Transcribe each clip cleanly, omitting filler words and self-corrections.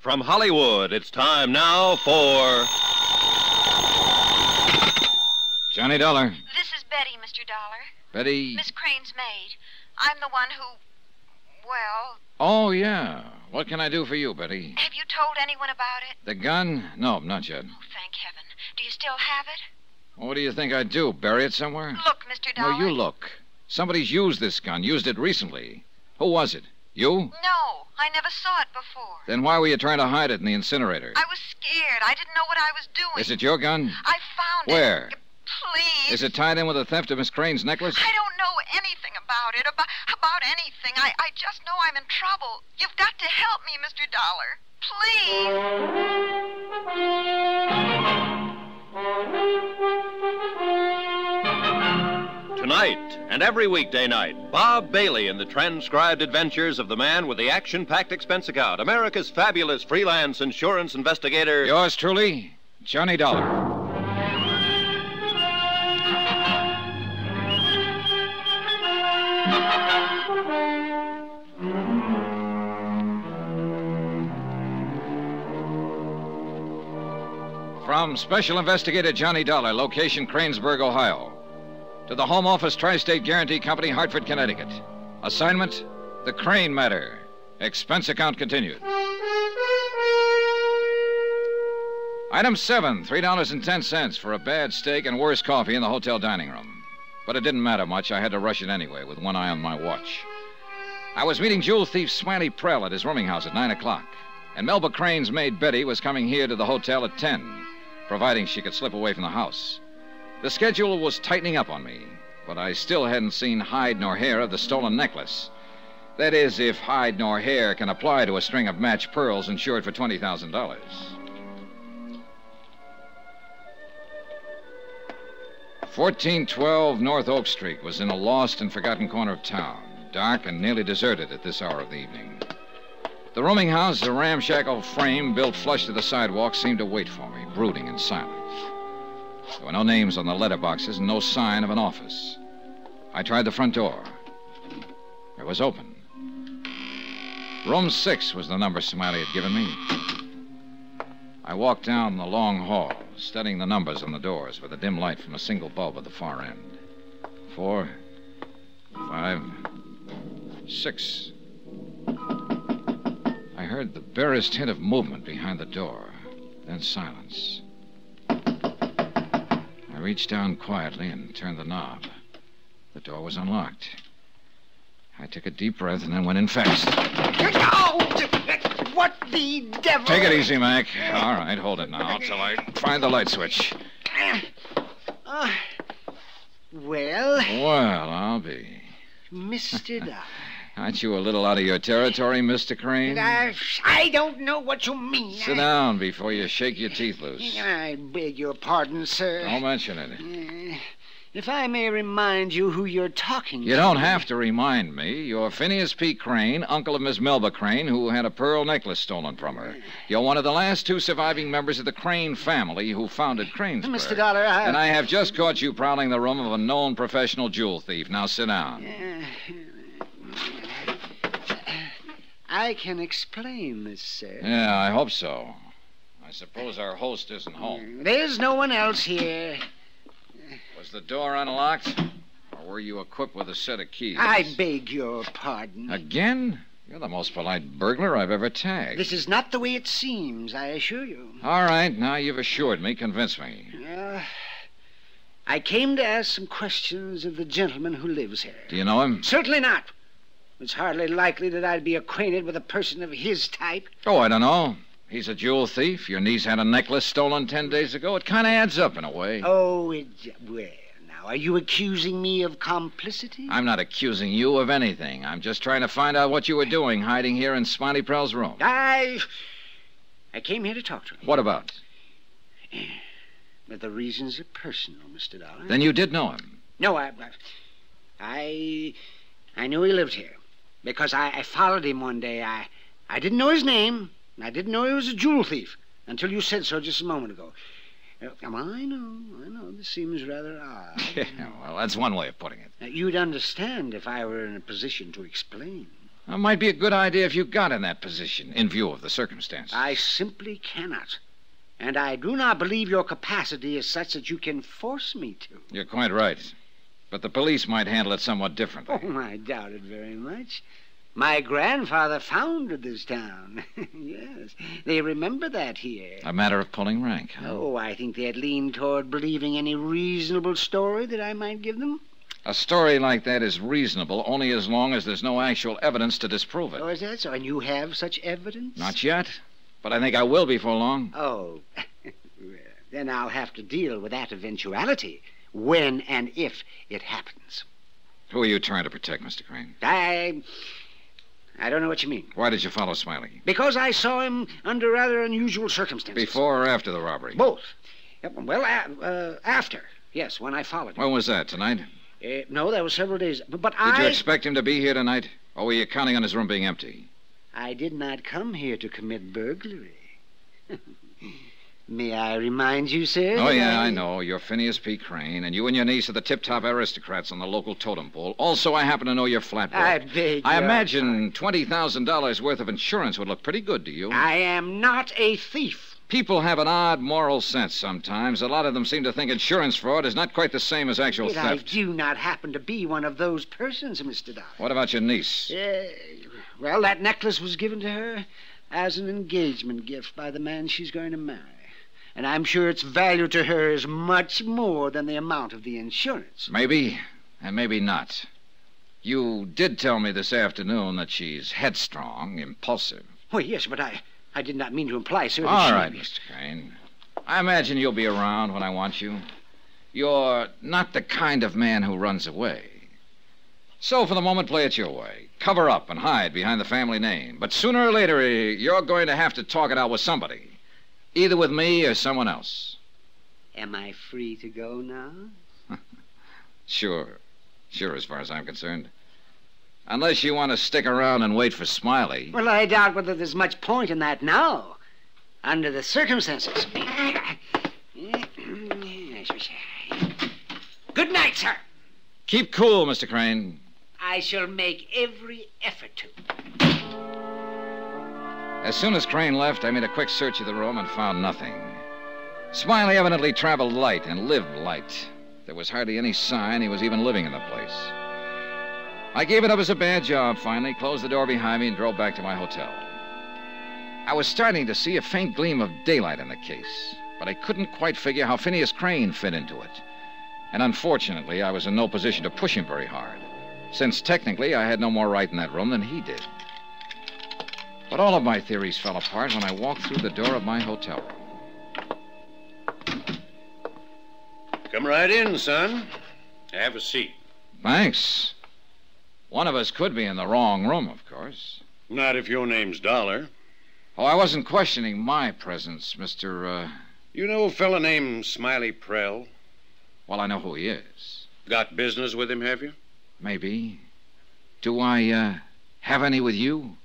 From Hollywood, it's time now for... Johnny Dollar. This is Betty, Mr. Dollar. Betty... Miss Crane's maid. I'm the one who... Well... Oh, yeah. What can I do for you, Betty? Have you told anyone about it? The gun? No, not yet. Oh, thank heaven. Do you still have it? What do you think I'd do? Bury it somewhere? Look, Mr. Dollar. No, you look. Somebody's used this gun, used it recently. Who was it? You? No, I never saw it before. Then why were you trying to hide it in the incinerator? I was scared. I didn't know what I was doing. Is it your gun? I found it. Where? Please. Is it tied in with the theft of Miss Crane's necklace? I don't know anything about it, about anything. I just know I'm in trouble. You've got to help me, Mr. Dollar. Please. Tonight and every weekday night, Bob Bailey in the transcribed adventures of the man with the action-packed expense account, America's fabulous freelance insurance investigator... Yours truly, Johnny Dollar. From Special Investigator Johnny Dollar, location Kranesburg, Ohio. To the Home Office Tri-State Guarantee Company, Hartford, Connecticut. Assignment, the Crane Matter. Expense account continued. Item 7, $3.10 for a bad steak and worse coffee in the hotel dining room. But it didn't matter much. I had to rush it anyway, with one eye on my watch. I was meeting jewel thief Smiley Prell at his rooming house at 9 o'clock. And Melba Crane's maid Betty was coming here to the hotel at 10, providing she could slip away from the house. The schedule was tightening up on me, but I still hadn't seen hide nor hair of the stolen necklace. That is, if hide nor hair can apply to a string of matched pearls insured for $20,000. 1412 North Oak Street was in a lost and forgotten corner of town, dark and nearly deserted at this hour of the evening. The rooming house, a ramshackle frame built flush to the sidewalk, seemed to wait for me, brooding in silence. There were no names on the letterboxes and no sign of an office. I tried the front door. It was open. Room 6 was the number Smiley had given me. I walked down the long hall, studying the numbers on the doors with a dim light from a single bulb at the far end. 4, 5, 6. I heard the barest hint of movement behind the door, then silence. I reached down quietly and turned the knob. The door was unlocked. I took a deep breath and then went in fast. Oh! What the devil? Take it easy, Mac. All right, hold it now till I find the light switch. Well, I'll be. Mr. Dollar. Aren't you a little out of your territory, Mr. Crane? I don't know what you mean. Sit down before you shake your teeth loose. I beg your pardon, sir. Don't mention it. If I may remind you who you're talking to. You don't have to remind me. You're Phineas P. Crane, uncle of Miss Melba Crane, who had a pearl necklace stolen from her. You're one of the last 2 surviving members of the Crane family who founded Kranesburg. Mr. Dollar, And I have just caught you prowling the room of a known professional jewel thief. Now sit down. I can explain this, sir. Yeah, I hope so. I suppose our host isn't home. There's no one else here. Was the door unlocked? Or were you equipped with a set of keys? I beg your pardon. Again? You're the most polite burglar I've ever tagged. This is not the way it seems, I assure you. All right, now you've assured me. Convince me. I came to ask some questions of the gentleman who lives here. Do you know him? Certainly not. It's hardly likely that I'd be acquainted with a person of his type. Oh, I don't know. He's a jewel thief. Your niece had a necklace stolen 10 days ago. It kind of adds up in a way. Oh, well, now, are you accusing me of complicity? I'm not accusing you of anything. I'm just trying to find out what you were doing hiding here in Smiley Prell's room. I came here to talk to him. What about? But the reasons are personal, Mr. Dollar. Then you did know him? No, I knew he lived here. Because I followed him one day. I didn't know his name. And I didn't know he was a jewel thief until you said so just a moment ago. I know. This seems rather odd. Yeah, well, that's one way of putting it. Now, you'd understand if I were in a position to explain. It might be a good idea if you got in that position, in view of the circumstances. I simply cannot. And I do not believe your capacity is such that you can force me to. You're quite right. But the police might handle it somewhat differently. Oh, I doubt it very much. My grandfather founded this town. Yes, they remember that here. A matter of pulling rank, huh? Oh, I think they'd lean toward believing any reasonable story that I might give them. A story like that is reasonable only as long as there's no actual evidence to disprove it. Oh, is that so? And you have such evidence? Not yet, but I think I will before long. Oh, then I'll have to deal with that eventuality when and if it happens. Who are you trying to protect, Mr. Crane? I don't know what you mean. Why did you follow Smiley? Because I saw him under rather unusual circumstances. Before or after the robbery? Both. Well, after. Yes, when I followed him. When was that, tonight? No, that was several days. But Did you expect him to be here tonight? Or were you counting on his room being empty? I did not come here to commit burglary. May I remind you, sir? Oh, yeah, I know. You're Phineas P. Crane, and you and your niece are the tip-top aristocrats on the local totem pole. Also, I happen to know you're flat broke. I beg I your imagine $20,000 worth of insurance would look pretty good to you. I am not a thief. People have an odd moral sense sometimes. A lot of them seem to think insurance fraud is not quite the same as actual Yet theft. I do not happen to be one of those persons, Mr. Dodd. What about your niece? Well, that necklace was given to her as an engagement gift by the man she's going to marry. And I'm sure its value to her is much more than the amount of the insurance. Maybe, and maybe not. You did tell me this afternoon that she's headstrong, impulsive. Well, yes, but I did not mean to imply, sir, that All she... right, Mr. Crane. I imagine you'll be around when I want you. You're not the kind of man who runs away. So, for the moment, play it your way. Cover up and hide behind the family name. But sooner or later, you're going to have to talk it out with somebody. Either with me or someone else. Am I free to go now? Sure, as far as I'm concerned. Unless you want to stick around and wait for Smiley. Well, I doubt whether there's much point in that now, under the circumstances. Good night, sir. Keep cool, Mr. Crane. I shall make every effort to. As soon as Crane left, I made a quick search of the room and found nothing. Smiley evidently traveled light and lived light. There was hardly any sign he was even living in the place. I gave it up as a bad job, finally, closed the door behind me, and drove back to my hotel. I was starting to see a faint gleam of daylight in the case, but I couldn't quite figure how Phineas Crane fit into it. And unfortunately, I was in no position to push him very hard, since technically I had no more right in that room than he did. But all of my theories fell apart when I walked through the door of my hotel room. Come right in, son. Have a seat. Thanks. One of us could be in the wrong room, of course. Not if your name's Dollar. Oh, I wasn't questioning my presence, Mr. You know a fella named Smiley Prell? Well, I know who he is. Got business with him, have you? Maybe. Do I, have any with you?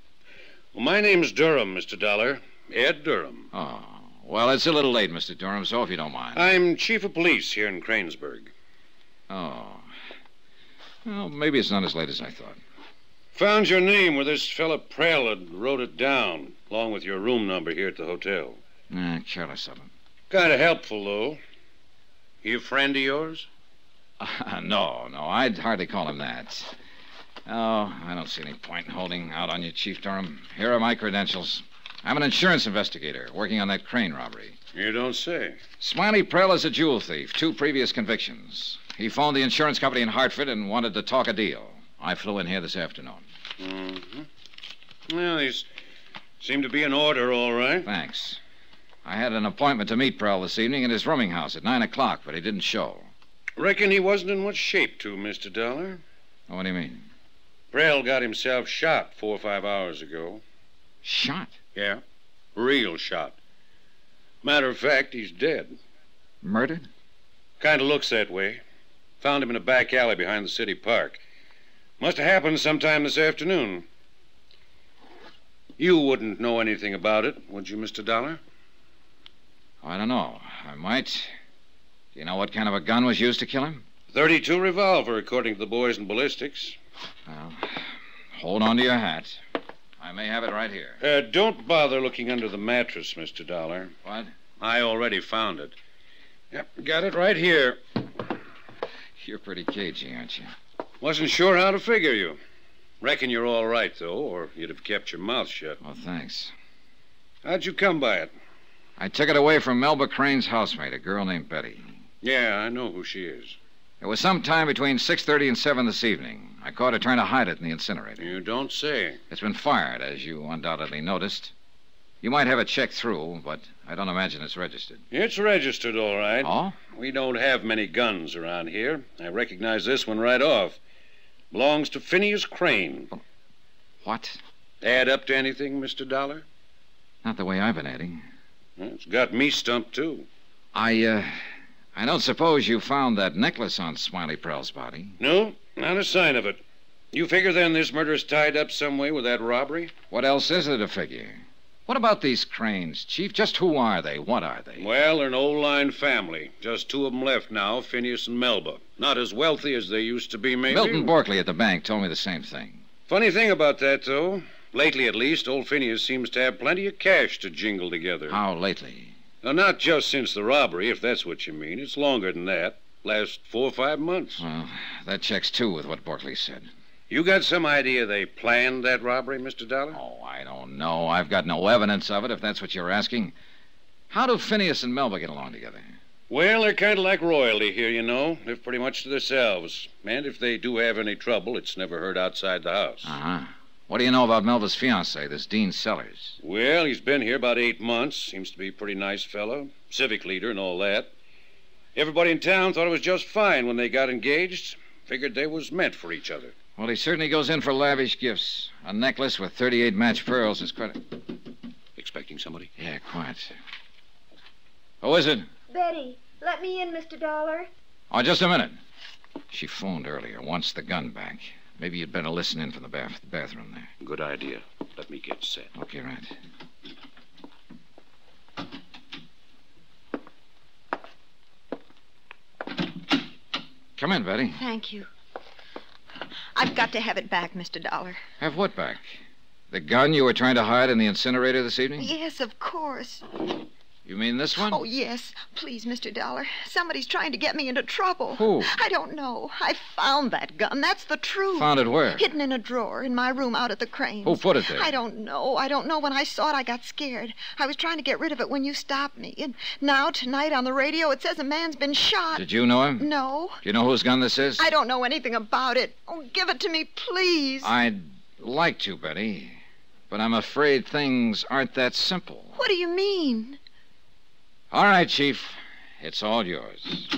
Well, my name's Durham, Mr. Dollar. Ed Durham. Oh, well, it's a little late, Mr. Durham, so if you don't mind. I'm chief of police here in Kranesburg. Oh. Well, maybe it's not as late as I thought. Found your name where this fella Prell had wrote it down, along with your room number here at the hotel. Careless of him. Kind of helpful, though. He a friend of yours? No, I'd hardly call him that. Oh, I don't see any point in holding out on you, Chief Durham. Here are my credentials. I'm an insurance investigator working on that Crane robbery. You don't say. Smiley Prell is a jewel thief, 2 previous convictions. He phoned the insurance company in Hartford and wanted to talk a deal. I flew in here this afternoon. Mm-hmm. Well, these seem to be in order, all right. Thanks. I had an appointment to meet Prell this evening at his rooming house at 9 o'clock, but he didn't show. Reckon he wasn't in much shape to, Mr. Dollar. Oh, what do you mean? Prell got himself shot 4 or 5 hours ago. Shot? Yeah, real shot. Matter of fact, he's dead. Murdered? Kind of looks that way. Found him in a back alley behind the city park. Must have happened sometime this afternoon. You wouldn't know anything about it, would you, Mr. Dollar? I don't know. I might. Do you know what kind of a gun was used to kill him? .32 revolver, according to the boys in ballistics. Well, Hold on to your hat. I may have it right here. Don't bother looking under the mattress, Mr. Dollar. What? I already found it. Yep, got it right here. You're pretty cagey, aren't you? Wasn't sure how to figure you. Reckon you're all right, though, or you'd have kept your mouth shut. Well, thanks. How'd you come by it? I took it away from Melba Crane's housemate, a girl named Betty. Yeah, I know who she is. It was sometime between 6:30 and 7 this evening. I caught her trying to hide it in the incinerator. You don't say. It's been fired, as you undoubtedly noticed. You might have it checked through, but I don't imagine it's registered. It's registered, all right. Oh? We don't have many guns around here. I recognize this one right off. Belongs to Phineas Crane. What? Add up to anything, Mr. Dollar? Not the way I've been adding. Well, it's got me stumped, too. I don't suppose you found that necklace on Smiley Prell's body? No, not a sign of it. You figure then this murder's tied up some way with that robbery? What else is there to figure? What about these Cranes, Chief? Just who are they? What are they? Well, they're an old-line family. Just two of them left now, Phineas and Melba. Not as wealthy as they used to be, maybe. Milton Borkley at the bank told me the same thing. Funny thing about that, though. Lately, at least, old Phineas seems to have plenty of cash to jingle together. How lately? Now, not just since the robbery, if that's what you mean. It's longer than that. Last 4 or 5 months. Well, that checks, too, with what Borkley said. You got some idea they planned that robbery, Mr. Dollar? Oh, I don't know. I've got no evidence of it, if that's what you're asking. How do Phineas and Melba get along together? Well, they're kind of like royalty here, you know. Live pretty much to themselves. And if they do have any trouble, it's never heard outside the house. Uh-huh. What do you know about Melba's fiancé, this Dean Sellers? Well, he's been here about 8 months. Seems to be a pretty nice fellow. Civic leader and all that. Everybody in town thought it was just fine when they got engaged. Figured they was meant for each other. Well, he certainly goes in for lavish gifts. A necklace with 38 matched pearls is quite... Expecting somebody? Yeah, quite. Who is it? Betty, let me in, Mr. Dollar. Oh, just a minute. She phoned earlier, wants the gun back. Maybe you'd better listen in from the bathroom there. Good idea. Let me get set. Okay, right. Come in, Betty. Thank you. I've got to have it back, Mr. Dollar. Have what back? The gun you were trying to hide in the incinerator this evening? Yes, of course. You mean this one? Oh, yes. Please, Mr. Dollar. Somebody's trying to get me into trouble. Who? I don't know. I found that gun. That's the truth. Found it where? Hidden in a drawer in my room out at the Cranes. Who put it there? I don't know. When I saw it, I got scared. I was trying to get rid of it when you stopped me. And now, tonight, on the radio, it says a man's been shot. Did you know him? No. Do you know whose gun this is? I don't know anything about it. Oh, give it to me, please. I'd like to, Betty. But I'm afraid things aren't that simple. What do you mean? All right, Chief. It's all yours.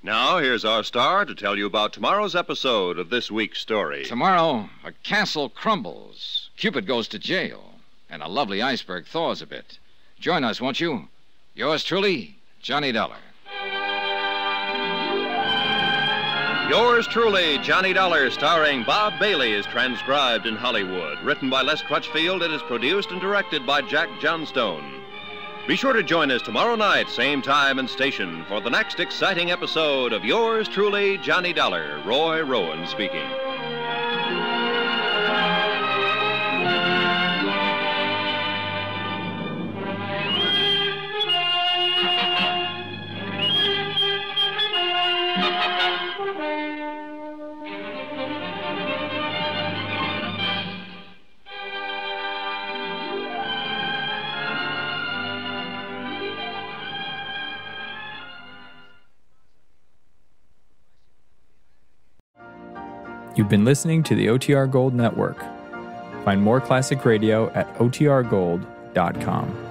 Now, here's our star to tell you about tomorrow's episode of this week's story. Tomorrow, a castle crumbles. Cupid goes to jail. And a lovely iceberg thaws a bit. Join us, won't you? Yours truly, Johnny Dollar. Yours truly, Johnny Dollar, starring Bob Bailey, is transcribed in Hollywood. Written by Les Crutchfield, it is produced and directed by Jack Johnstone. Be sure to join us tomorrow night, same time and station, for the next exciting episode of Yours truly, Johnny Dollar. Roy Rowan speaking. You've been listening to the OTR Gold Network. Find more classic radio at otrgold.com.